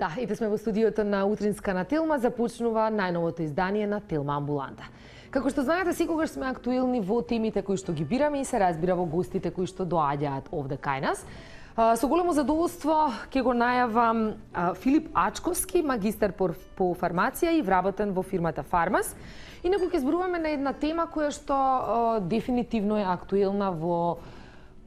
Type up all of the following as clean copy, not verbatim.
Да, ете сме во студиото на Утринска на Телма, започнува најновото издание на Телма Амбуланта. Како што знаете, секогаш сме актуелни во темите кои што ги бираме и се разбира во гостите кои што доаѓаат овде кај нас. Со големо задоволство ќе го најавам Филип Ачковски, магистар по фармација и вработен во фирмата Фармас. Инаку ќе зборуваме на една тема која што дефинитивно е актуелна во,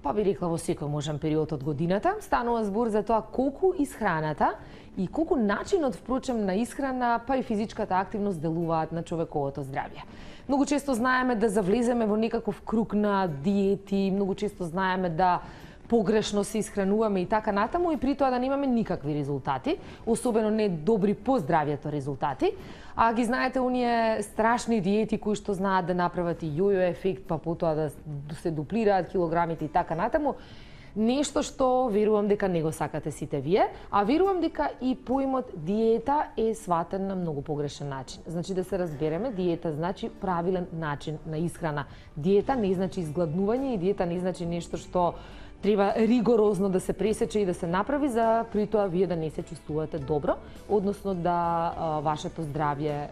па би рекла, во секој можен период од годината. Станува збор за тоа колку исхраната и колку начинот, впрочем, на исхрана, па и физичката активност делуваат на човековото здравје. Многу често знаеме да завлеземе во некаков круг на диети, многу често знаеме да погрешно се исхрануваме и така натаму и при тоа да немаме никакви резултати, особено не добри по здравјето резултати. А ги знаете оние страшни диети кои што знаат да направат и јојо ефект, па потоа да се дуплираат килограмите и така натаму. Нешто што верувам дека не го сакате сите вие, а верувам дека и поимот диета е сватен на многу погрешен начин. Значи да се разбереме, диета значи правилен начин на исхрана. Диета не значи изгладнување и диета не значи нешто што треба ригорозно да се пресече и да се направи за при тоа вие да не се чувствувате добро, односно да вашето здравје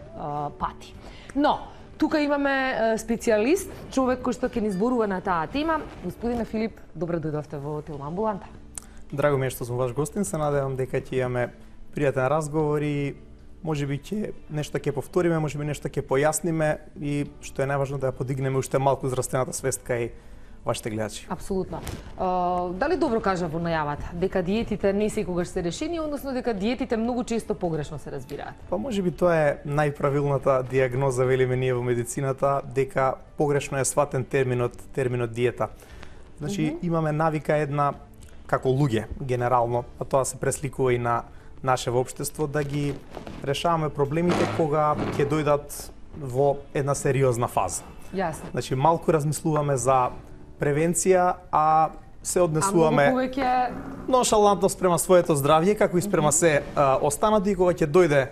пати. Но тука имаме специјалист, човек кој што ќе ни зборува на таа тема. Господине Филип, добро дојдовте во Телма Амбуланта. Драго ми е што сум ваш гостин, се надевам дека ќе имаме пријатен разговор и можеби ќе нешто ќе повториме, можеби нешто ќе појасниме и што е најважно да ја подигнеме уште малку здравствената свест кај вашите гледачи. Апсолутно. Дали добро кажа во најавата дека диетите не секогаш се решени, односно дека диетите многу често погрешно се разбираат? Па можеби тоа е најправилната дијагноза, велиме ние во медицината, дека погрешно е сватен терминот диета. Значи имаме навика една како луѓе генерално, а тоа се пресликува и на наше општество, да ги решаваме проблемите кога ќе дојдат во една сериозна фаза. Јасно. Значи малку размислуваме за превенција, а се однесуваме ноншалантно спрема своето здравје, како и спрема се останати, и кога ќе дојде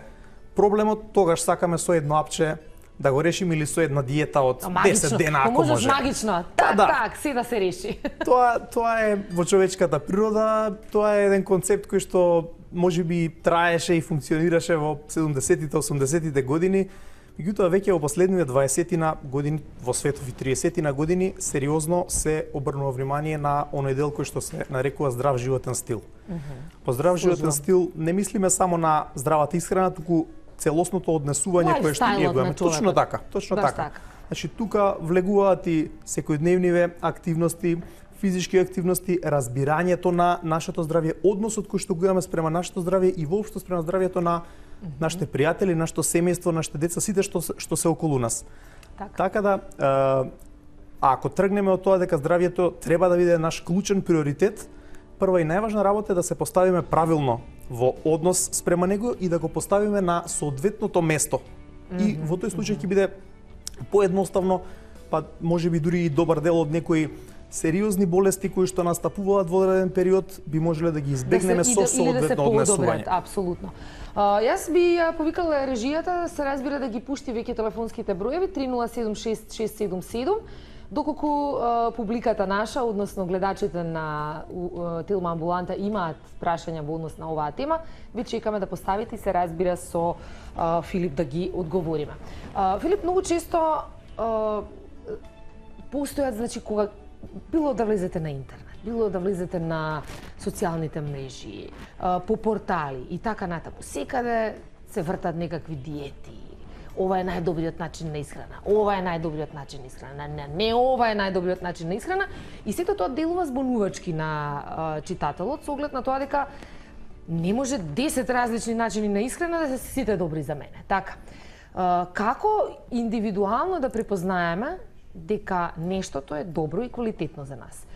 проблемот, тогаш сакаме со едно апче да го решиме или со една диета од 10 дена, ако може. Магично, так, се да се реши. Тоа е во човечката природа, тоа е еден концепт кој што можеби траеше и функционираше во 70-тите, 80-тите години. Меѓутоа, веќе во последниве 20-тина години во светов и 30-тина години сериозно се обрнува внимание на оној дел кој што се нарекува здрав животен стил. По здрав животен стил не мислиме само на здравата исхрана, туку целосното однесување кое што ние го имаме. Точно така. Значи тука влегуваат и секојдневниве активности, физички активности, разбирањето на нашето здравје, односот кој што го имаме спрема нашето здравје и воопшто спрема здравјето на нашите пријатели, нашето семејство, нашите деца, сите што се околу нас. Така да, ако тргнеме од тоа дека здравјето треба да биде наш клучен приоритет, прва и најважна работа е да се поставиме правилно во однос спрема него и да го поставиме на соодветното место. И во тој случај ќе биде поедноставно, па можеби дури и добар дел од некои сериозни болести кои што настапуваат во одреден период би можеле да ги избегнеме со соодветно однесување. Апсолутно. Јас би повикала режијата, се разбира да ги пушти веќе телефонските броеви 3076-677, доколку публиката наша, односно гледачите на Телма Амбуланта имаат прашања во однос на оваа тема, ви чекаме да поставите и се разбира со Филип да ги одговориме. Филип, многу често постојат, значи, кога било да влезете на интернет, било да влезете на социјалните мрежи, по портали и така натаму. Секаде се вртат некакви диети. Ова е најдобриот начин на исхрана. Ова е најдобриот начин на исхрана. Не, ова е најдобриот начин на исхрана. И сето тоа делува збунувачки на читателот со оглед на тоа дека не може 10 различни начини на исхрана да се сите добри за мене. Така. Како индивидуално да препознаеме дека нештото е добро и квалитетно за нас?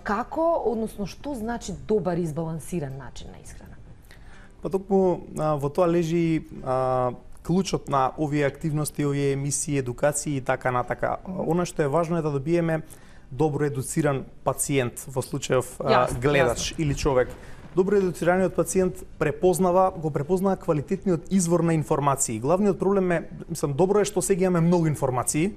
Како, односно, што значи добар избалансиран начин на исхрана? Па токму во тоа лежи клучот на овие активности, овие емисии, едукации и така натака. Она што е важно е да добиеме добро едуциран пациент, во случајов гледач или човек. Добро едуцираниот пациент го препознава квалитетниот извор на информации. Главниот проблем е, добро е што сега имаме многу информации,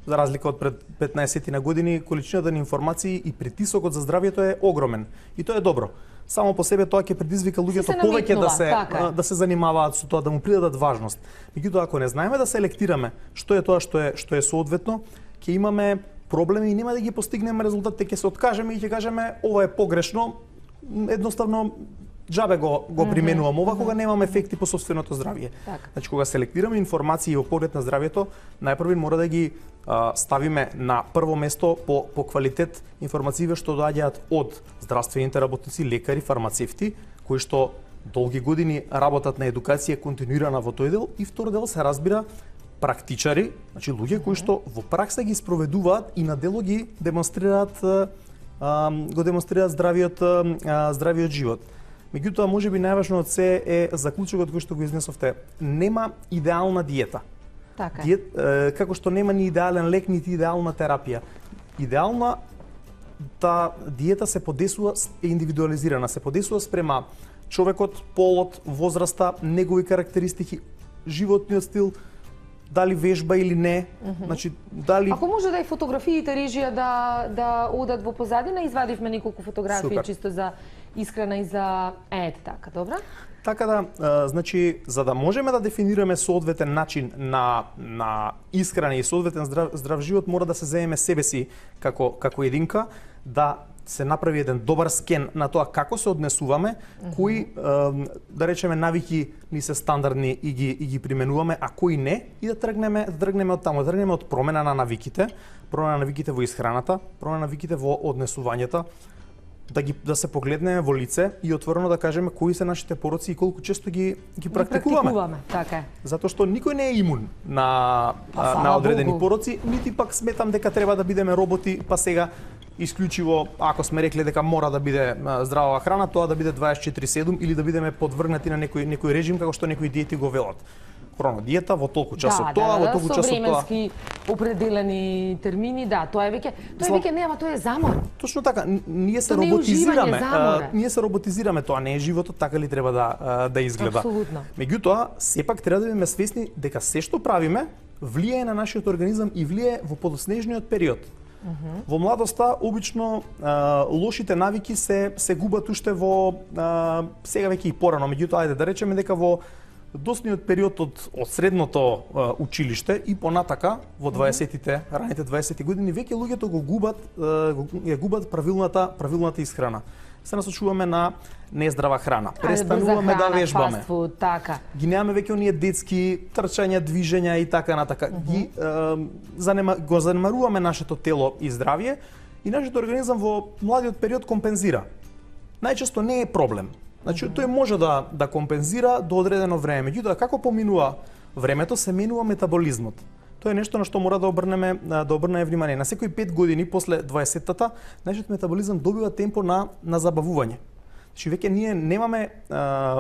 за разлика од пред 15 на години, количината на информации и притисокот за здравјето е огромен. И тоа е добро. само по себе тоа ќе предизвика луѓето се повеќе наметнува, да се така е. да се занимаваат со тоа, да му придадат важност. Меѓутоа, ако не знаеме да селектираме што е тоа што е соодветно, ќе имаме проблеми и нема да ги постигнеме резултатите, ќе се откажеме и ќе кажеме ова е погрешно, едноставно џабе го применувам ова кога немам ефекти по сопственото здравје. Така. Значи кога селектираме информации во поглед на здравјето, најпрви мора да ги ставиме на прво место по квалитет информациите што доаѓаат од здравствените работници, лекари, фармацевти, кои што долги години работат на едукација континуирана во тој дел, и втор дел се разбира практичари, значи луѓе кои што во пракса ги спроведуваат и на дело ги демонстрираат здравиот живот. Меѓутоа, можеби најважно од се е заклучокот кој што го изнесовте. Нема идеална диета. Така е. Како што нема ни идеален лек, нити идеална терапија. Идеална диета се подесува, е индивидуализирана, се подесува спрема човекот, полот, возраста, негови карактеристики, животниот стил, дали вежба или не, значи дали... Ако може да и фотографиите режија да одат во позадина, извадивме неколку фотографии Супер. чисто за исхрана и за ете така, добра? Така да, значи, за да можеме да дефинираме соодветен начин на исхрана и соодветен здрав живот, мора да се земеме себе си како единка, да се направи еден добар скен на тоа како се однесуваме, кои, да речеме, навики ни се стандардни и ги применуваме, а кои не, и да тргнеме од таму, да тргнеме од промена на навиките во исхраната, промена на навиките во однесувањето, да се погледнеме во лице и отворено да кажеме кои се нашите пороци и колку често ги практикуваме. Така е. Затоа што никој не е имун на одредени пороци, нити пак сметам дека треба да бидеме роботи, па сега исклучиво, ако сме рекле дека мора да биде здрава храна, тоа да биде 24/7 или да бидеме подвргнати на некој режим како што некои диети го велат. Хронодиета во толку часот тоа, во толку часот тоа. Со временски определени термини, да, тоа е веќе нема, тоа е замор. Точно така, ние се То не е роботизираме. уживање, замор е. Ние се роботизираме, тоа не е животот, така ли треба да изгледа. Апсолутно. Меѓутоа, сепак треба да бидеме свесни дека се што правиме влијае на нашиот организам и влијае во подоснежниот период. Во младоста обично лошите навики се губат уште во сега веќе и порано, меѓутоа ајде да речеме дека во досниот период од средното училиште и понатака во 20-тите, раните 20-ти години веќе луѓето го губат правилната исхрана. Се насочуваме на нездрава храна. Престануваме да вежбаме. Така. Ги немаме веќе оние детски трчања, движења и така натака. Го занемаруваме нашето тело и здравје и нашиот организам во младиот период компензира. Најчесто не е проблем. Значи, тој може да компензира до одредено време. Меѓутоа, како поминува времето, се менува метаболизмот. Тоа е нешто на што мора да обрнеме внимание. На секои 5 години после 20-тата, нашиот метаболизам добива темпо на забавување. Значи, веќе ние немаме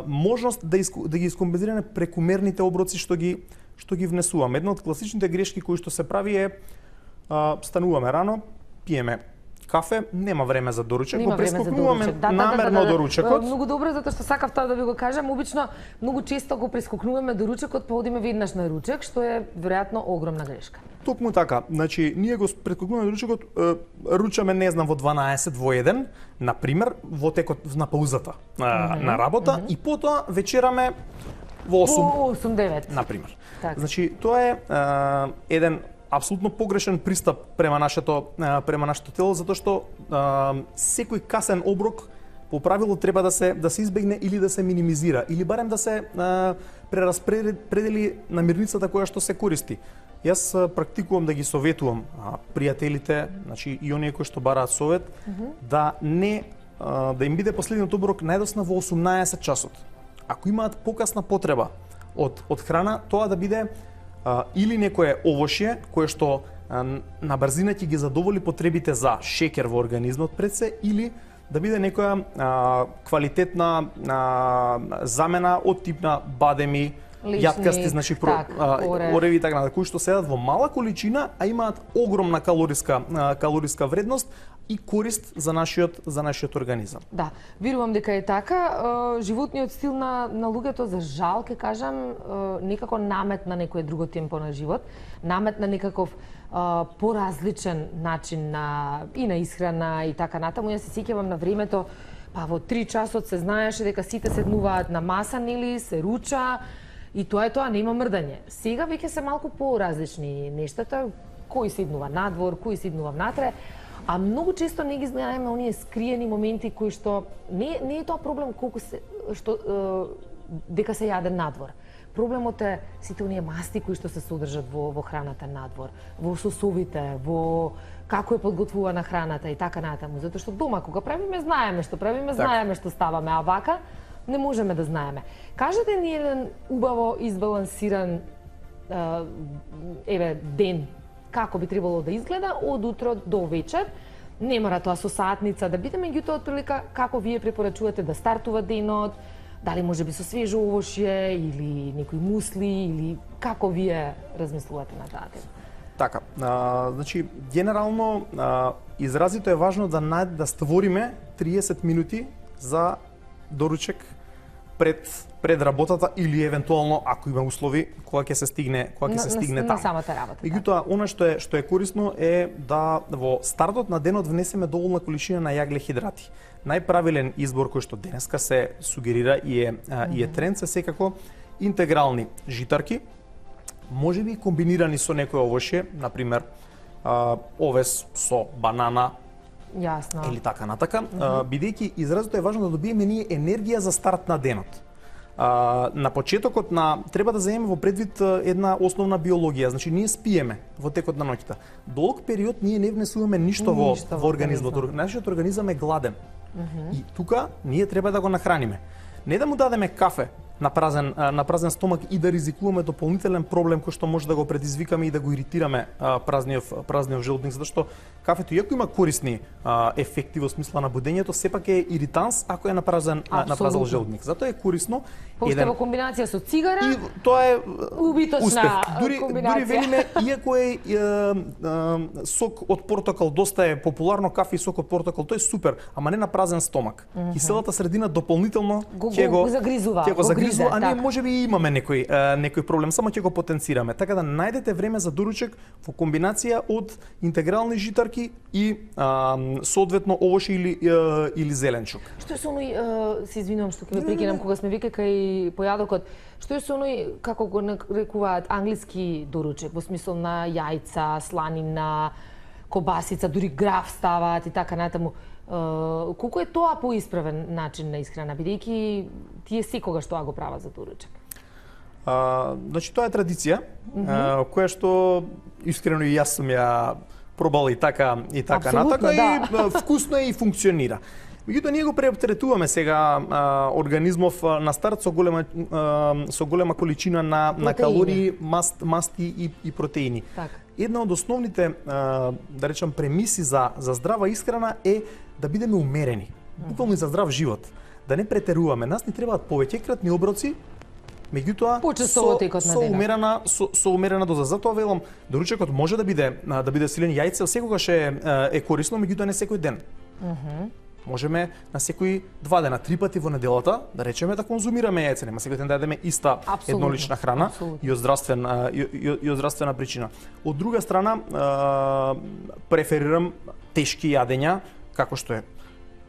можност да ги искомпензираме прекумерните оброци што ги внесуваме. Една од класичните грешки кои што се прави е стануваме рано, пиеме кафе, нема време за доручек, го прескокнуваме намерно доручекот. Многу добро, затоа што сакав тоа да ви го кажам, обично многу често го прескокнуваме доручекот, па одиме веднаш на ручек, што е веројатно огромна грешка. Токму така, значи ние го прескокнуваме доручекот, ручаме не знам во 12 во 1, на пример, во текот на паузата на работа и потоа вечераме во 8-9 на пример. Так. Значи тоа е еден апсолутно погрешен пристап према нашето тело, затоа што секој касен оброк по правило треба да се избегне или да се минимизира, или барем да се прераспредели намирницата која што се користи. Јас практикувам да ги советувам пријателите, значи и оние кои што бараат совет, да им биде последниот оброк најдосна во 18 часот. Ако имаат покасна потреба од храна, тоа да биде или некое овошје кое што на брзина ќе ги задоволи потребите за шеќер во организмот пред се, или да биде некоја квалитетна замена од тип на бадеми, јаткасти, значи ореви и така, кои што седат во мала количина, а имаат огромна калориска вредност и корист за нашиот организам. Да, верувам дека е така. Животниот стил на луѓето, за жал ке кажам, некако наметна некој друго темпо на живот, наметна некаков поразличен начин и на исхрана и така натаму. Јас се сеќавам на времето, Па во 3 часот се знаеше дека сите седнуваат на маса, нели, се руча и тоа е тоа, нема мрдање. Сега веќе се малку поразлични нештата, кој седнува надвор, кој седнува внатре, а многу често не ги знаеме оние скриени моменти кои што не е тоа проблем колку се дека се јаде надвор. Проблемот е сите оние масти кои што се содржат во храната надвор, во сосовите, во како е подготвувана храната и така натаму. Затоа што дома кога правиме знаеме што правиме, знаеме што ставаме, а вака не можеме да знаеме. Кажете ни еден убаво избалансиран ден како би требало да изгледа од утро до вечер. Не мора тоа со саатница да биде, меѓутоа отприлика како вие препорачувате да стартува денот, дали може би со свежо овошје или некои мусли или како вие размислувате на таа тема? Така, значи генерално изразито е важно да створиме 30 минути за доручек пред работата или евентуално ако има услови кога ќе се стигне на таму. самата работа. Меѓутоа, она што е корисно е да во стартот на денот внесеме доволна количина на јагле хидрати. Најправилен избор кој што денеска се сугерира и е тренд се секако интегрални житарки, можеби комбинирани со некој овошје, на пример овес со банана, Јасно. или така натака, бидејќи изразито е важно да добиеме ние енергија за старт на денот. На почетокот треба да земеме во предвид една основна биологија, значи ние спиеме во текот на ноќта. Долг период ние не внесуваме ништо во организмот. Нашиот организам е гладен. И тука ние треба да го нахраниме. Не да му дадеме кафе на празен стомак и да ризикуваме дополнителен проблем кој што може да го предизвикаме и да го иритираме празниот желудник, затоа што кафето иако има корисни ефекти во смисла на будењето, сепак е иританс ако е на празен желудник. Затоа е корисно во комбинација со цигара. И тоа е убиточна успех. Дури велиме, иако е сок од портокал доста е популарно, кафе и сок од портокал, тоа е супер, ама не на празен стомак. Киселата средина дополнително ќе го загризува, а ние можеби имаме некој проблем, само ќе го потенцираме. Така да најдете време за доручек во комбинација од интегрални житарки и соодветно овошје или зеленчук. Што е со оној, се извинувам што ќе ве прекинам, кога сме вика кај појадокот, што е со оној, како го нарекуваат, англиски доручек, во смисол на јајца, сланина, кобасица, дури граф ставаат и така натаму. Колку е тоа поисправен начин на исхрана, бидејќи тие секогаш тоа го прават за доручек? Значи тоа е традиција, која што искрено и јас сум ја пробал и така натака, и вкусно е и функционира. Меѓутоа ние го претретуваме сега организмов на старт со голема количина на калории, масти и протеини. Една од основните, да речам, премиси за здрава исхрана е да бидеме умерени, буквално и за здрав живот. Да не претеруваме. Нас ни требаат повеќе кратни оброци, меѓутоа со умерена доза. Затоа велам, доручекот може да биде силен, јајце секогаш е корисно, меѓутоа не секој ден. Можеме на секои 2 дена, 3 пати во неделата, да речеме да конзумираме јајце, нема секој ден да јадеме иста еднолична храна и од здравствена причина. Од друга страна, преферирам тешки јадења, како што е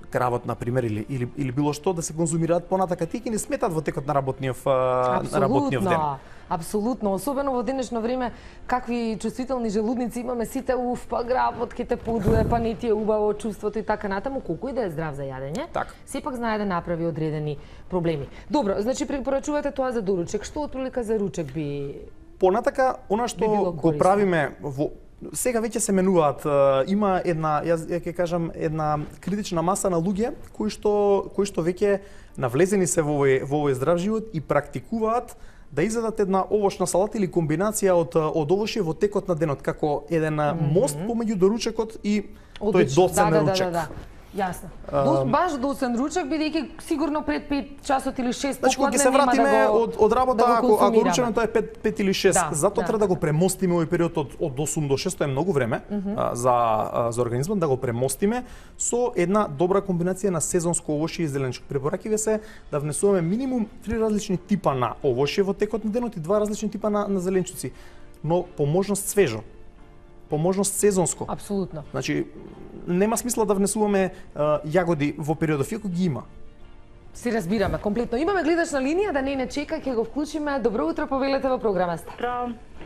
кравот, на пример, или било што, да се конзумираат понатака, тие ќе не сметат во текот на работниот ден. Апсолутно, особено во денешно време, какви чувствителни желудници имаме сите, па гравот ќе те подуе, па не ти е убаво чувството и така натаму, колку и да е здрав за јадење, сепак знае да направи одредени проблеми. Добро, значи препорачувате тоа за доручек, што отприлика за ручек би понатака, она што го правиме во сега веќе се менуваат, има една, јас ќе кажам, една критична маса на луѓе кои што веќе навлезени се во овој здрав живот и практикуваат да изедат една овошна салата или комбинација од овошје во текот на денот, како еден мост помеѓу доручекот и тој доцен ручек. Јасно. Баш досен ручек, бидејќи сигурно пред 5 часот или 6 попладне нема да го... Значи, кога се вратиме од работа, ако рученето е 5 или 6, затоа треба да го премостиме овој период од 8 до 6, тоа е многу време за организмот, да го премостиме со една добра комбинација на сезонско овошје и зеленчук. Препоракиве се да внесуваме минимум 3 различни типа на овошје во текот на денот и 2 различни типа на зеленчуци, но по можност свежо. по можност сезонско. Апсолутно. Значи нема смисла да внесуваме јагоди во периодов, иако ги има. Си разбираме комплетно. Имаме гледач на линија, да не чека, ќе го вклучиме. Добро утро, повелете во програма сте.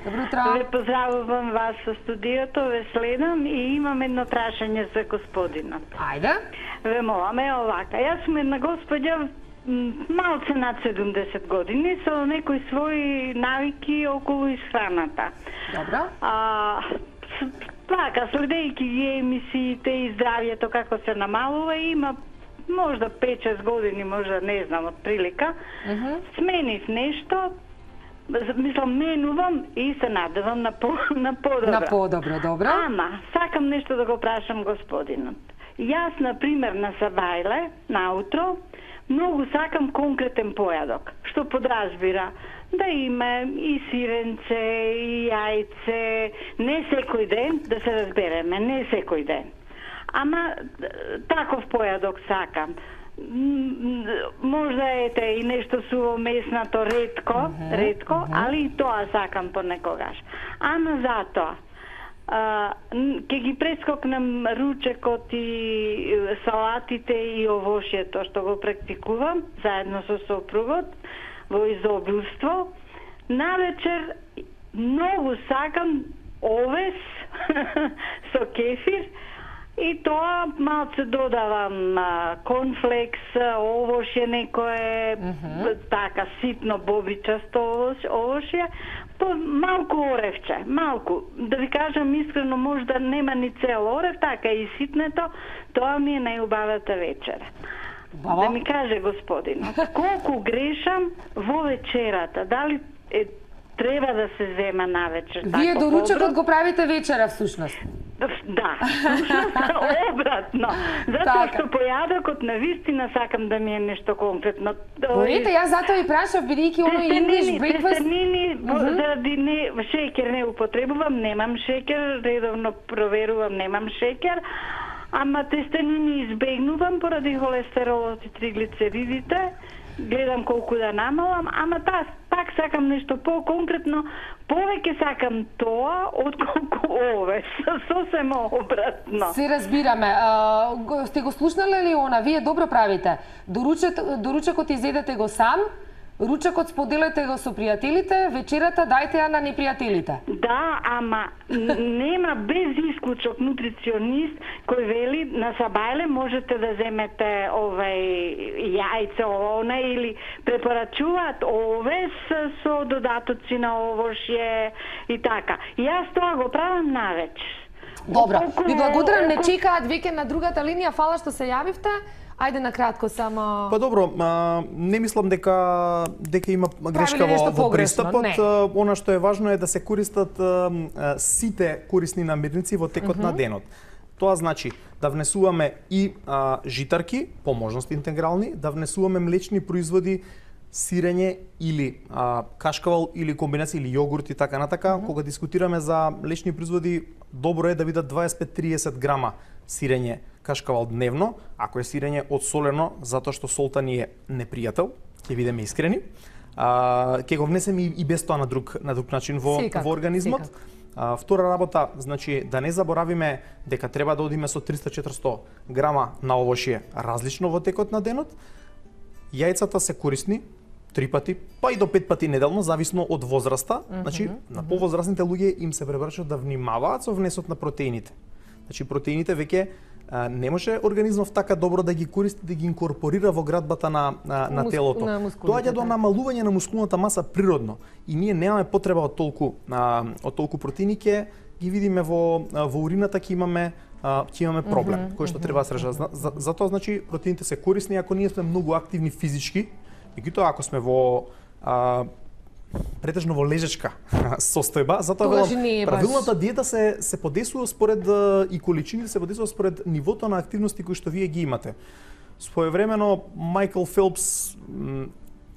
Добро утро. Ве поздравувам вас со студиото, ве следам и имам едно прашање за господинот. Ајде. Ве моламе овака. Јас сум една господја малце над 70 години со некои своји навики околу исхраната. Добро. Така, следејќи ги емисиите и здравјето како се намалува, има можда 5-6 години, можда не знам, од прилика, сменив нешто, мислам, менувам и се надевам на подобро. На подобро, добро. Ама, сакам нешто да го прашам господинот. Јас, например, на сабајле, наутро, многу сакам конкретен појадок, што подразбира да има и сиренце, и јајце, не секој ден, да се разбереме, не секој ден. Ама таков појадок сакам. Можда ете и нешто суво меснато ретко, али и тоа сакам понекогаш. Ама затоа, ќе ги прескокнам ручекот и салатите и овошјето што го практикувам заедно со сопругот во изобилство. Навечер многу сакам овес со кефир и тоа малце додавам конфлекс, овошје некое, така ситно бобичасто овошје, малку оревче, малку. Да ви кажам искрено, можда нема ни цел орев, така и ситнето, тоа ми е најубавата вечера. Да ми каже господинот, колку грешам во вечерата, дали треба да се зема навечер? Вие доручекот го правите вечера всушност? Да, всушност обратно. Затоа што појадокот на вистина сакам да ми е нешто конкретно. Ете, јас затоа и прашав, бидејќи оно English breakfast... Тестенини, заради шеќер не употребувам, немам шеќер, редовно проверувам, немам шеќер, ама тестенини избегнувам поради холестеролот и триглицеридите. Гледам колку да намалам, ама пак сакам нешто по-конкретно, повеќе сакам тоа отколку ове, сосем обратно. Се разбираме. Сте го слушнале ли она? Вие добро правите. Доручекот изедете го сам, ручекот споделете го со пријателите, вечерата дајте ја на непријателите. Да, ама нема без исклучок нутриционист кој вели на сабајле можете да земете јајце она или препорачуваат овес со додатоци на овошје и така. Јас тоа го правам навечер. Добро. Ви благодарам, не чекаат веќе на другата линија. Фала што се јавивте. Ајде на кратко само. Па добро, не мислам дека има грешка во пристапот. Она што е важно е да се користат сите корисни намирници во текот на денот. Тоа значи да внесуваме и житарки, по можност интегрални, да внесуваме млечни производи, сирење или кашкавал или комбинација или јогурт и така натака. Кога дискутираме за млечни производи, добро е да бидат 25-30 грама сирење кашкавал дневно, ако е сирење одсолено, затоа што солта ни е непријател, ќе бидеме искрени. Ќе го внесеме и без тоа на друг начин во организмот. Втора работа, значи да не заборавиме дека треба да одиме со 300-400 грама на овошје различно во текот на денот. Јајцата се корисни 3 пати, па и до 5 пати неделно, зависно од возраста. Значи, на повозрастните луѓе им се препорачува да внимаваат со внесот на протеините. Значи, протеините веќе не може организмов така добро да ги користи, да ги инкорпорира во градбата на телото. Доаѓа до намалување на мускулната маса природно и ние немаме потреба од толку протеини, ќе ги видиме во урината, ќе имаме проблем кој што треба да се решава. Затоа значи протеините се корисни ако ние сме многу активни физички, меѓутоа ако сме во претежно во лежачка состојба, затоа правилната диета се подесува според и количините се подесува според нивото на активности кои што вие ги имате. Своевремено Майкл Фелпс,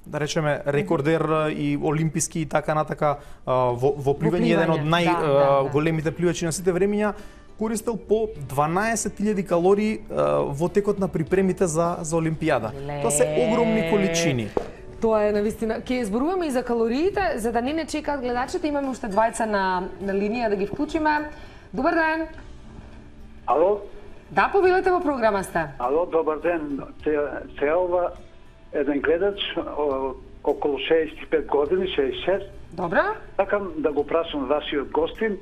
да речеме рекордер и олимписки и така натака во пливање, еден од најголемите пливачи на сите времиња, користел по 12.000 калории во текот на припремите за Олимпијада. Тоа се огромни количини. Тоа е навистина. Ќе зборуваме и за калориите, за да не чекаат гледачите. Имаме уште двајца на линија да ги вклучиме. Добар ден. Ало, Да, повелете во програма сте. ало, добар ден. Се ова еден гледач околу 65 години, 66. Добро. Сакам да го прашам вашиот гостин,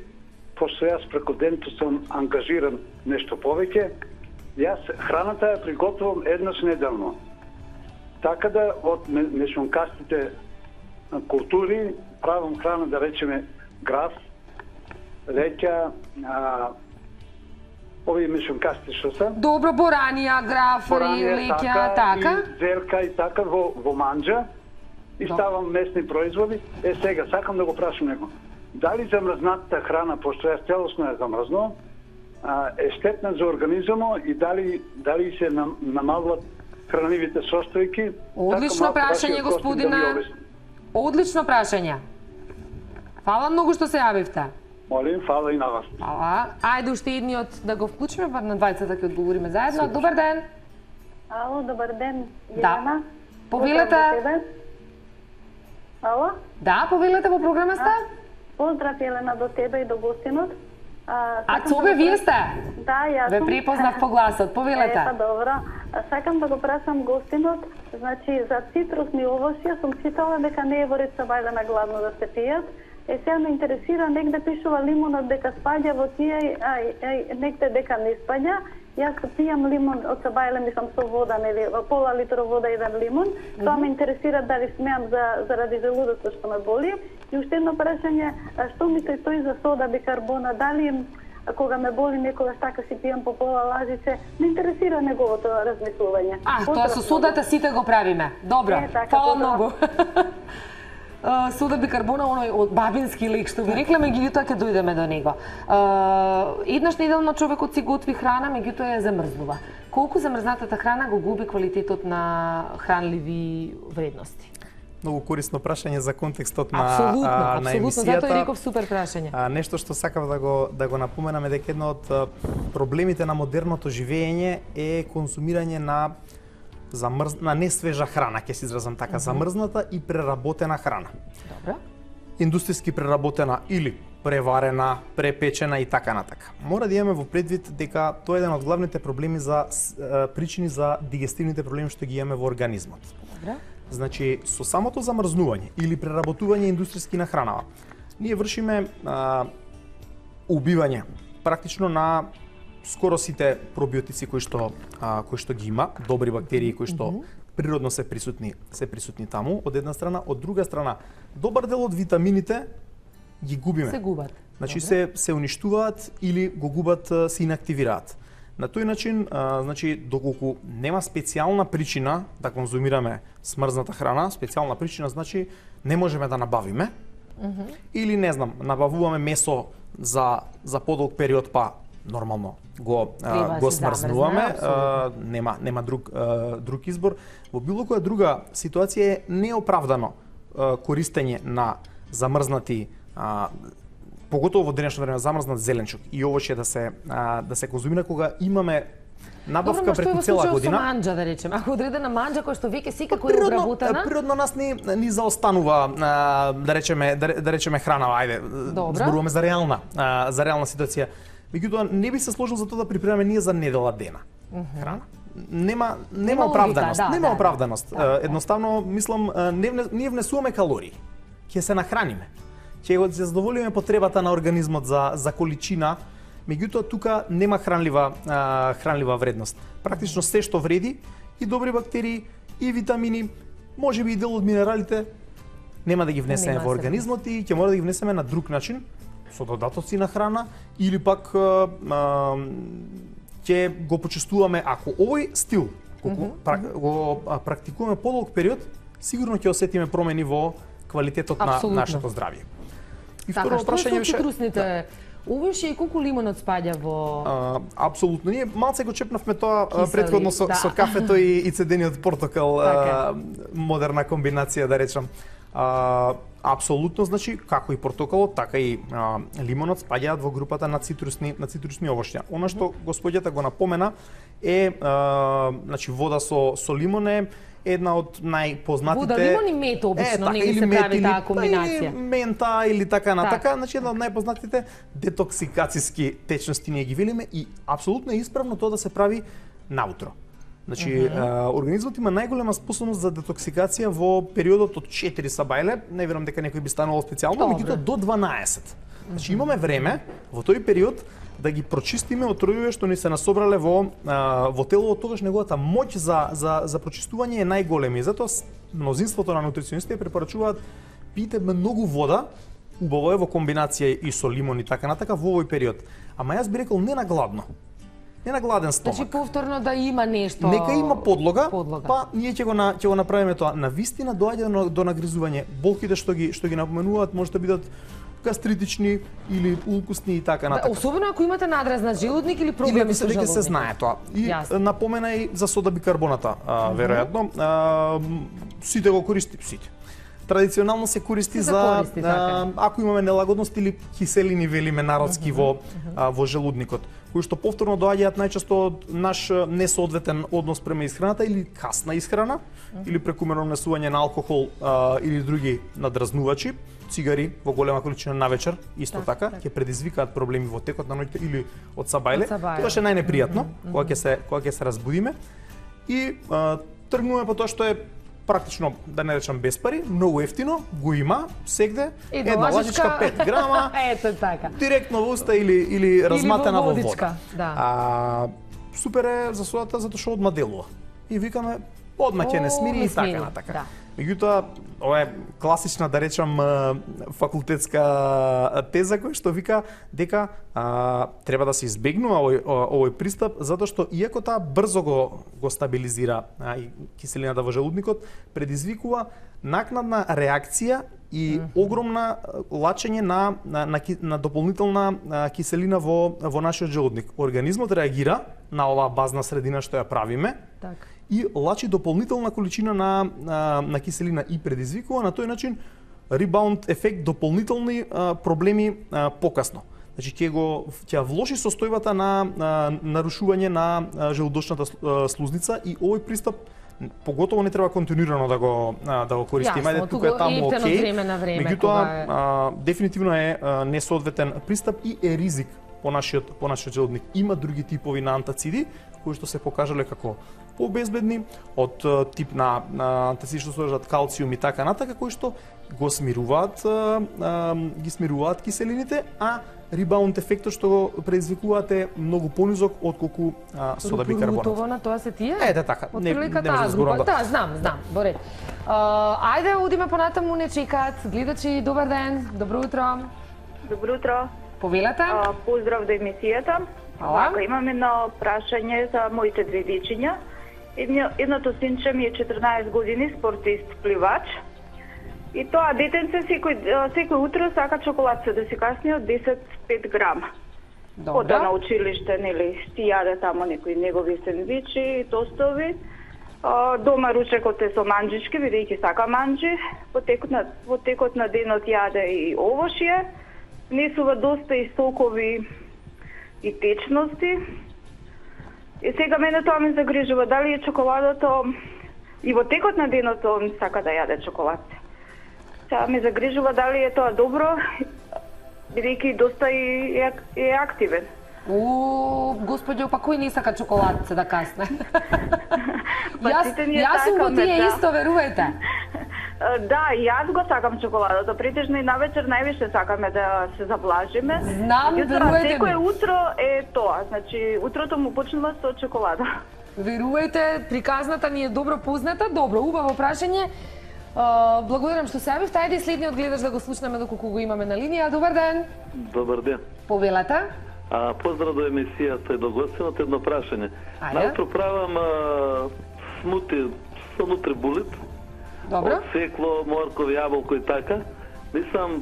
пошто јас преку денто сум ангажиран нешто повеќе. Јас храната ја приготвувам еднаш неделно. Така да од мешункастите култури правам храна, да речеме граф, леќа, овие мешункасти што се. Добро, боранија, графари, леќа, така. И зерка и така во манџа. И ставам месни производи. Сега, сакам да го прашам него. Дали замрзнатата храна, пошто јас целосно ја замрзнувам, е штетна за организмот и дали се намалуват хранливите состојки? Одлично прашање, господине. Одлично прашање. Фала многу што се јавивте. Молим, фала и на вас. Фала. Ајде уште едниот да го вклучиме, па на двајцата ќе одговориме заедно. Добар ден. Ало, добар ден, Да. Јелена. Повелете. Поздрав до тебе. Ало? Да, повелете во програма сте? Поздрав, Јелена, до тебе и до гостинот. Цобе, вие сте? Да, јас Ве сум. препознав по гласот. Повелете. Па добро. Сакам да го прашам гостинот, значи за цитрусни овошја сум читала дека не е во ред сабајле на гладно да се пијат. Сега ме интересира, негде пишува лимонот дека спаѓа во тие, негде дека не спаѓа. Јас пијам лимон од сабајле, мислам со вода, нели, пола литра вода еден лимон. Тоа ме интересира дали смеам заради желудоцот што ме боли. И уште едно прашање, што мисли тој за сода бикарбона, дали кога ме боли некогаш така си пијам по пола лажице, ме интересира неговото размислување. Тоа со содата сите го правиме. Добро, така, фала добро. многу. Сода бикарбона, оној од бабински лик што ви рекле, меѓутоа ќе дојдеме до него. Еднаш неделно човекот си готви храна, меѓутоа ја замрзнува. Колку замрзнатата храна го губи квалитетот на хранливи вредности? Многу корисно прашање за контекстот на Апсолутно, емисијата. затоа и реков супер прашање. Нешто што сакав да го напоменам е дека едно од проблемите на модерното живење е консумирање на несвежа храна, ќе се изразам така, замрзната и преработена храна. Добро. Индустријски преработена или преварена, препечена и така натака. Мора да имаме во предвид дека тоа е еден од главните проблеми причини за дигестивните проблеми што ги имаме во организмот. Добро. Значи, со самото замрзнување или преработување индустријски на хранава, ние вршиме убивање практично на скоро сите пробиотици кои што ги има, добри бактерии кои што природно се присутни таму, од една страна, од друга страна, добар дел од витамините ги губиме. Се губат. Значи се уништуваат или го губат, се инактивираат. На тој начин, значи, доколку нема специјална причина да конзумираме смрзната храна, специјална причина значи не можеме да набавиме, или не знам, набавуваме месо за подолг период, па нормално го смрзнуваме, нема друг избор. Во било која друга ситуација е неоправдано користење на замрзнати, поготово во денешно време, замрзнат зеленчук и овошје да се конзумира кога имаме набавка преку цела година. Добро, што е во манџа, да речеме? Ако одредена манџа која што веќе секако е обработена? Природно нас ни заостанува, да речеме храна, ајде, зборуваме за реална ситуација. Меѓутоа, не би се сложил за тоа да припремаме ние за недела дена храна. Нема оправданост. Нема оправданост. Едноставно, мислам, ние внесуваме калории. Ќе се нахраниме. Ќе го задоволиме потребата на организмот за количина, меѓутоа тука нема хранлива вредност. Практично се што вреди, и добри бактерии, и витамини, можеби и дел од минералите, нема да ги внесеме во организмот и ќе мора да ги внесеме на друг начин, со додатоци на храна, или пак ќе го почувствуваме, ако овој стил го практикуваме подолг период, сигурно ќе осетиме промени во квалитетот на нашето здравје. И второ прашање беше цитрусните овошја и колку лимонот спаѓа во... Апсолутно. Ние малце го чепнавме тоа претходно со кафето и цедениот портокал, модерна комбинација, да речам. Апсолутно, значи, како и портокалот, така и лимонот спаѓаат во групата на цитрусни овошја. Она што господјата го напомена е, значи, вода со лимоне една од најпознатите. Вода, лимон и мед обично, не се прави таа комбинација. Или мента или така натака, значи една од најпознатите детоксикацијски течности ние ги велиме и апсолутно е исправно тоа да се прави наутро. Значи, организмот има најголема способност за детоксикација во периодот од 4 сабајле, не верувам дека некој би станало специјално, меѓутоа до 12. Значи имаме време во тој период да ги прочистиме отровиве што ни се насобрале во телото, тогаш неговата моќ за прочистување е најголема. И затоа мнозинството на нутриционисти препорачуваат пиете многу вода, убаво е во комбинација и со лимон и така натака во овој период. Ама јас би рекол не на гладно. Не на гладен стомак. Значи повторно да има нешто. Нека има подлога. Па ние ќе го направиме тоа. На вистина доаѓа до нагризување. Болките што ги напоменуваат може да бидат гастритични или улкусни и така натака. Особено ако имате надразнат желудник или проблеми со желудникот. Се знае тоа. И напомена и за сода бикарбоната, веројатно. Сите го користи, сите. Традиционално се користи за ако имаме нелагодност или киселини велиме народски во желудникот, кои што повторно доаѓаат најчесто од наш несоодветен однос према исхраната или касна исхрана или прекумерно внесување на алкохол или други надразнувачи, цигари во голема количина навечер, исто така ќе предизвикаат проблеми во текот на ноќта или од сабајле. Тоа е најнепријатно кога ќе се разбудиме и тргнуваме по тоа што е практично, да не речам без пари, многу ефтино, го има сегде, една лажичка 5 грама, ето така. Директно во уста или разматена во вода. Да. Супер е за содата затоа што одма делува. И викаме, одма ќе не смири и така натака. Да. Меѓутоа, ова е класична, да речам, факултетска теза која што вика дека треба да се избегнува овој пристап затоа што иако таа брзо го стабилизира и киселината во желудникот, предизвикува накнадна реакција и огромна лачење на дополнителна киселина во нашиот желудник. Организмот реагира на оваа базна средина што ја правиме. Так. И лачи дополнителна количина на киселина и предизвикува на тој начин ребаунд ефект, дополнителни проблеми покасно. Значи ќе влоши состојбата на нарушување на желудочната слузница и овој пристап поготово не треба континуирано да го користиме. Ајде, тука е таму окей. Меѓутоа дефинитивно е несоодветен пристап и е ризик по нашиот желудник. Има други типови на антациди кои што се покажале како побезбедни од тип на антациди што содржат калциум и така натака, кои што ги смируваат киселините, а ребаунд ефектот што го предизвикуваат е многу понизок отколку сода бикарбонат. Рутово на тоа се тие? Ете така. Не може да зборам. Да, знам, во ред. Ајде одиме понатаму, не чекаат гледачи. Добар ден, добро утро. Добро утро. Повелете. Поздрав до емисијата. Вака, имам едно прашање за моите две дечиња. Едното синче ми е 14 години, спортист, пливач. И тоа детенце секој утро сака чоколадце да си касни од 10-5 грама. Ода на училиште, нели, си јаде тамо некои негови сендвичи, тостови. Дома ручекот е со манџички, бидејќи сака манџи. Во текот на денот јаде и овошје. Внесува доста и сокови и течности. И сега мене тоа ме загрижува, дали е чоколадото и во текот на денот он сака да јаде чоколадце. Сега ме загрижува дали е тоа добро, бидејќи доста е активен. Господјо, па кој не сака чоколадце да касне? Јас сум го тие исто, верувајте. Да, и јас го сакам чоколадото. Претежно и навечер највише сакаме да се заблажиме. Знам, верувајте ми. Секое утро е тоа, значи утрото му почнува со чоколада. Верувајте, приказната ни е добро позната. Добро, убаво прашање. Благодарам што се јавивте. Ајде следниот гледач да го слушнеме доколку го имаме на линија. Добар ден. Добар ден. Повелете. Поздрав до емисијата и до гостинот, едно прашање. Наутро правам смути со нутрибулит. Добро. Од секло, морков, јаболко и така. Нисам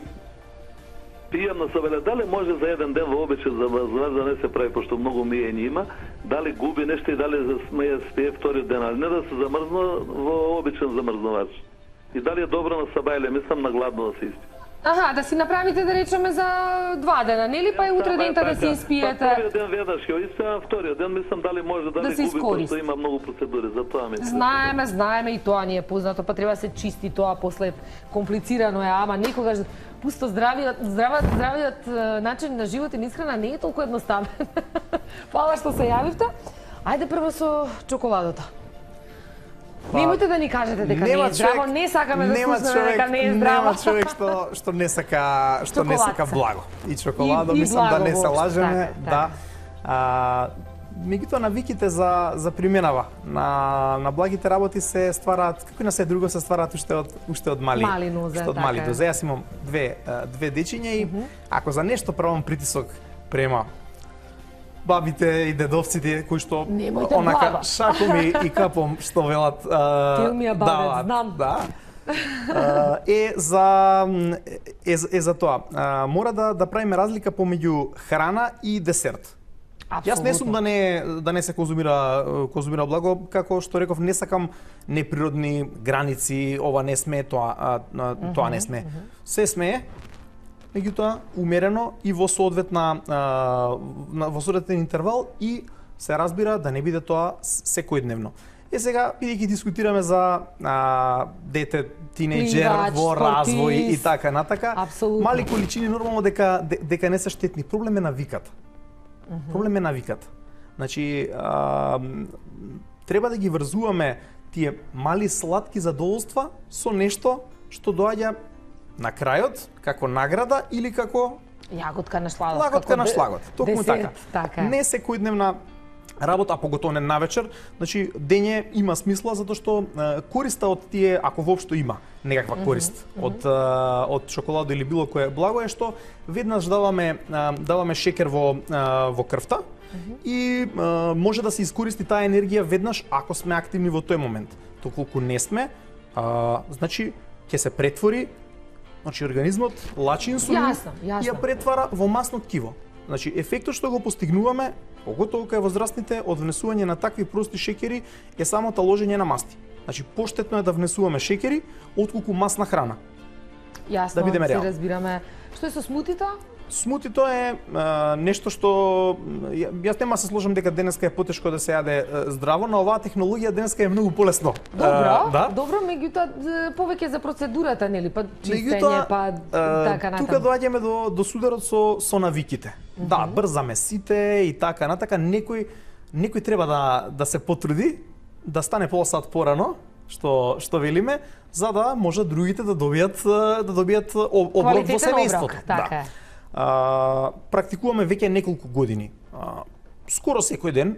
пијам на собеле. Дали може за еден ден во обичен замрзнувач да не се прави, пошто многу мијење има, дали губи нешто и дали смеја спие вториот ден, а не да се замрзнува во обичен замрзнувач. И дали е добро на сабајле, мислам на гладно да се испи. Аха, да си направите, да речеме, за 2 дена, нели? Па и утре дента да си испиете. Па првиот ден веднаш ќе истина, вториот ден мислам дали може Да дали се губи, искористи. пошто има многу процедури, за тоа мислам. Знаеме и тоа ни е познато, па треба да се чисти тоа после, комплицирано е, ама некогаш пусто здравиот начин на живот и на исхрана не е толку едноставен. Фала што се јавивте. Ајде прво со чоколадата. Немојте да ни кажете дека не е здраво, не сакаме да слушнеме дека не е здраво. Нема човек што не сака благо. И чоколадо, И мислам да благо не се воопшто, лажеме, така. Меѓутоа навиките за применава на благите работи се ствараат, како и на се друго, се ствараат уште од мали нозе, уште од мали така е. дозе. Јас имам две дечиња и ако за нешто правам притисок према бабите и дедовците кои што Немојте онака баба. шаком и капом што велат Тилмија бабец, знам. да. Е за тоа. Мора да правиме разлика помеѓу храна и десерт. Јас не сум да не се конзумира благо, како што реков, не сакам неприродни граници, ова не смее, тоа не смее. Се смее, меѓутоа умерено и во соодветен интервал и се разбира да не биде тоа секојдневно. Сега, бидејќи дискутираме за дете, тинејџер Пливач, во развој и спортист. така натака, Апсолутно. мали количини нормално дека не се штетни. Проблем е навиката. Проблем е навиката. Значи, треба да ги врзуваме тие мали сладки задоволства со нешто што доаѓа на крајот, како награда или како Јаготка на шлагот. лаготка на шлагот. Токму десерт, така. така. Не секојдневна работа, а поготово не навечер. Значи, дење има смисла затоа што користа од тие, ако воопшто има некаква корист од шоколадо или било кое благо, е што веднаш даваме шекер во крвта и може да се искористи таа енергија веднаш ако сме активни во тој момент. Доколку не сме, значи ќе се претвори, значи организмот лачи инсулин Јасно. и ја претвара во масно ткиво. Значи, ефектот што го постигнуваме, поготово кај возрастните, од внесување на такви прости шекери е самото ложење на масти. Значи, поштетно е да внесуваме шекери отколку масна храна. Јасно, да бидеме се реални. разбираме. Што е со смутито? Смутито е нешто што јас нема се сложам дека денеска е потешко да се јаде здраво, на оваа технологија денеска е многу полесно. Добро, да? добро, меѓутоа повеќе за процедурата, нели, па чистење, Меѓутоа, па така натаму. тука доаѓаме до сударот со навиките. Да, брзаме сите и така натака. Некој треба да се потруди, да стане пол сат порано, што велиме, за да може другите да добијат оброк во Квалитетен семејството. оброк, така е. Практикуваме веќе неколку години. Скоро секој ден,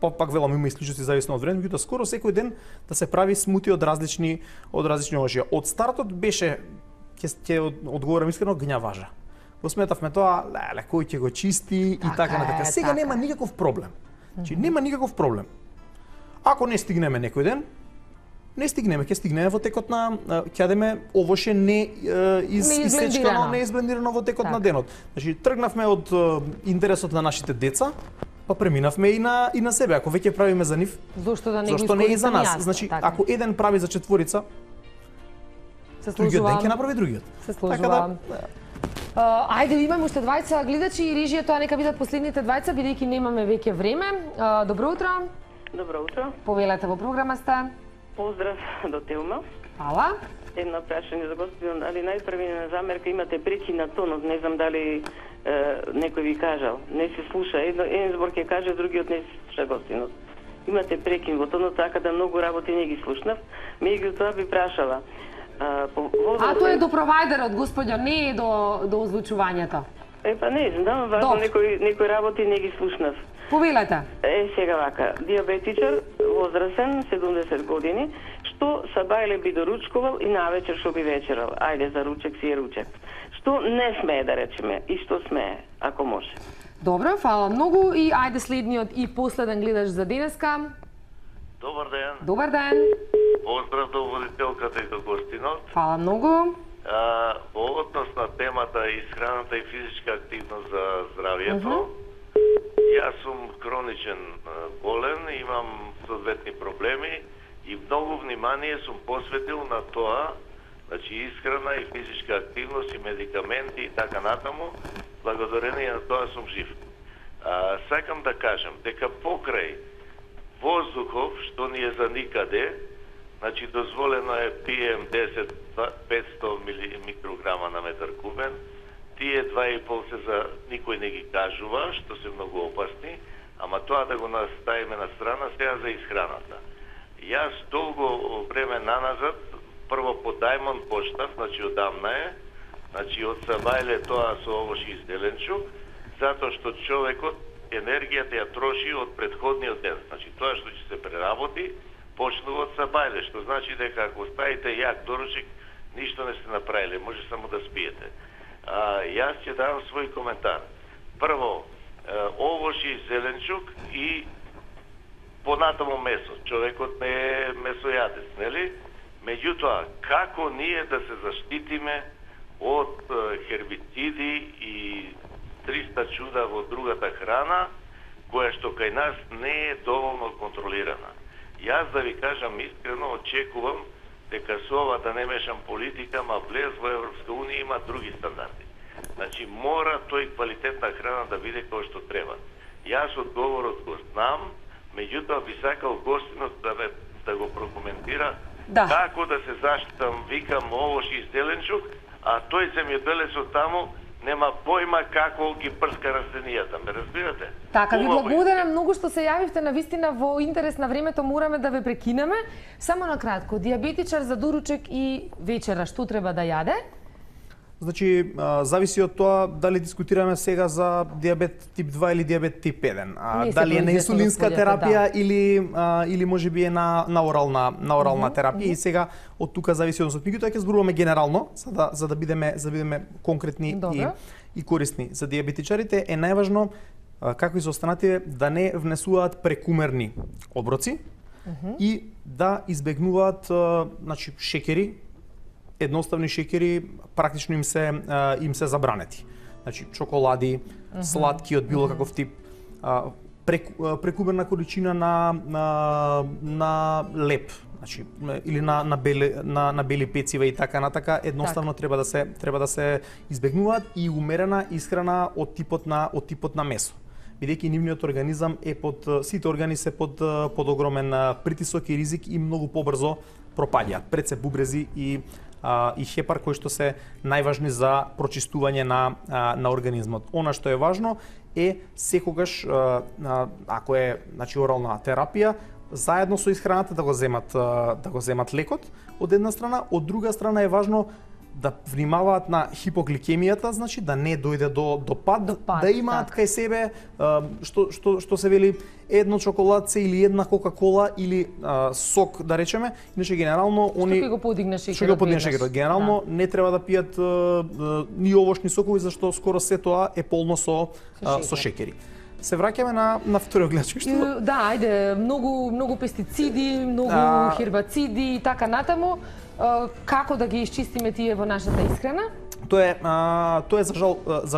пак велам има исклучоци зависно од време, меѓутоа скоро секој ден да се прави смути од различни овошја. Од стартот беше, ќе одговорам искрено, гњаважа. Го сметавме тоа, леле, кој ќе го чисти и така натака. Сега нема никаков проблем. Значи нема никаков проблем. Ако не стигнеме некој ден, не стигнеме, ќе стигнеме во текот на ќе јадеме овоше не исечкано, не изблендирано во текот на денот. Значи тргнавме од интересот на нашите деца, па преминавме и на себе. Ако веќе правиме за нив, зошто не и за нас? Значи ако еден прави за четворица, другиот ден ќе направи другиот. Се сложувам. Ајде, имаме уште двајца гледачи и режијата, нека бидат последните двајца, бидејќи немаме веќе време. Добро утро. Добро утро. Повелете во програма сте. Поздрав до Телма. Фала. Едно прашање за господин, али најпрви на замерка имате пречи на тонот, не знам дали некој ви кажал. Не се слуша, еден збор ќе каже, другиот не се слуша гостинот. Имате прекин во тонот, така да многу работи не ги слушнав. Меѓутоа би прашала. Тоа е до провајдерот, господјо, не е до озвучувањето. Па не знам, важно некои работи не ги слушнав. Повелете. Сега вака, диабетичар, возрастен, 70 години, што сабајле би доручкувал и навечер што би вечерал. Ајде, за ручек си е ручек. Што не смее да речеме и што смее, ако може. Добро, фала многу и ајде следниот и последен гледач за денеска. Добар ден. Добар ден. Поздрав до водителката и до гостинот. Фала многу. Во однос на темата исхраната и физичка активност за здравието, јас сум хроничен болен, имам соодветни проблеми и многу внимание сум посветил на тоа Значи исхрана и физичка активност и медикаменти и така натаму, благодарение на тоа сум жив. Сакам да кажам дека покрај воздухов, што ни е за никаде, значи дозволено е пием 10-500 микрограма на метар кубен, тие 2,5 се за никој не ги кажува, што се многу опасни, ама тоа да го наставиме на страна сега за исхраната. Јас долго време наназад, прво по Даймонд почнав, значи одамна е, значи од Сабајле тоа со овош и зеленчук, затоа што човекот енергијата ја троши од претходниот ден. Значи тоа што ќе се преработи, почнува од Сабајле, што значи дека ако ставите јак доручек, ништо не сте направиле, може само да спиете. Јас ќе давам свој коментар. Прво, овош и зеленчук и понатаму месо. Човекот не е месојадец, нели? Меѓутоа, како ние да се заштитиме од хербициди и 300 чуда во другата храна, која што кај нас не е доволно контролирана. Јас да ви кажам искрено, очекувам дека со ова, да не мешам политика, ма влез во Европска унија има други стандарди. Значи, мора тој квалитетна храна да биде кој што треба. Јас одговорот го знам, меѓутоа би сакал гостинот да го прокоментира како да се заштитам, викам овош и зеленчук, а тој земјоделецот таму нема појма како ги прска растенијата, ме разбирате? Така, ви благодарам многу што се јавивте, навистина во интерес на времето мораме да ве прекинеме. Само на кратко, дијабетичар за доручек и вечера што треба да јаде? Значи, зависи од тоа дали дискутираме сега за дијабет тип 2 или дијабет тип 1. Дали е на инсулинска терапија или можеби е на орална терапија и сега од тука зависи односот. Меѓутоа ќе зборуваме генерално за да бидеме конкретни и корисни. За дијабетичарите е најважно, како и за останатите, да не внесуваат прекумерни оброци и да избегнуваат значи шеќери, едноставни шеќери практично им се забранети. Значи чоколади, сладки од било каков тип, прекумерна количина на леп, значи или на бели пецива и така натака, едноставно треба да се избегнуваат и умерена исхрана од типот на месо. Бидејќи нивниот организам е сите органи се под огромен притисок и ризик и многу побрзо пропаѓаат. Пред се бубрези и хепар кои што се најважни за прочистување на организмот. Она што е важно е секогаш ако е значи орална терапија, заедно со исхраната да го земат лекот од една страна, од друга страна е важно да внимаваат на хипогликемијата, значи да не дојде до пад, да имаат кај себе што се вели едно чоколадце или една кока-кола или сок, да речеме, иначе генерално они што ќе го подигне шеќерот. Генерално не треба да пијат ни овошни сокови зашто скоро се тоа е полно со шеќери. Се враќаме на вториот гледач што да, ајде, многу пестициди, многу хербициди и така натаму. Како да ги исчистиме тие во нашата исхрана? Тоа е за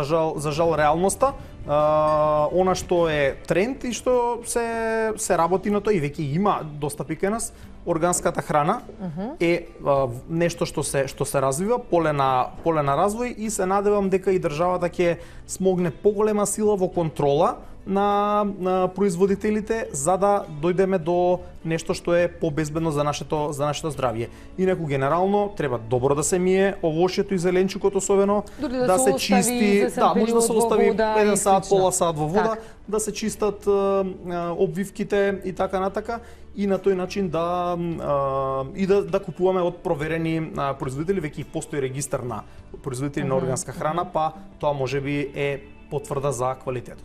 жал реалноста. Она што е тренд и што се работи на тоа и веќе има достапи кај нас, органската храна е нешто што се развива, поле на развој и се надевам дека и државата ќе смогне поголема сила во контрола на производителите за да дојдеме до нешто што е побезбедно за нашето здравје. Инаку генерално треба добро да се мие овошјето и зеленчукот особено, да се чисти, може да се остави 1 сат, пола сат во вода, да се чистат обвивките и така натака и на тој начин да купуваме од проверени производители, веќе постои регистар на производители на органска храна, па тоа можеби е потврда за квалитетот.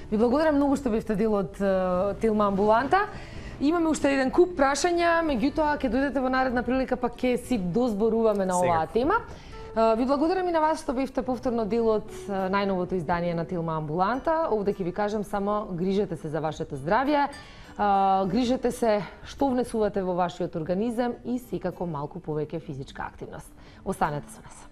Ви благодарам многу што бевте дел од Тилма амбуланта. Имаме уште еден куп прашања, меѓутоа ќе дојдете во наредна прилика па ќе си дозборуваме на оваа тема. Ви благодарам и на вас што бевте повторно дел од најновото издание на Тилма амбуланта. Овде ќе ви кажам само грижете се за вашето здравје, грижете се што внесувате во вашиот организам и секако малку повеќе физичка активност. Останете со нас.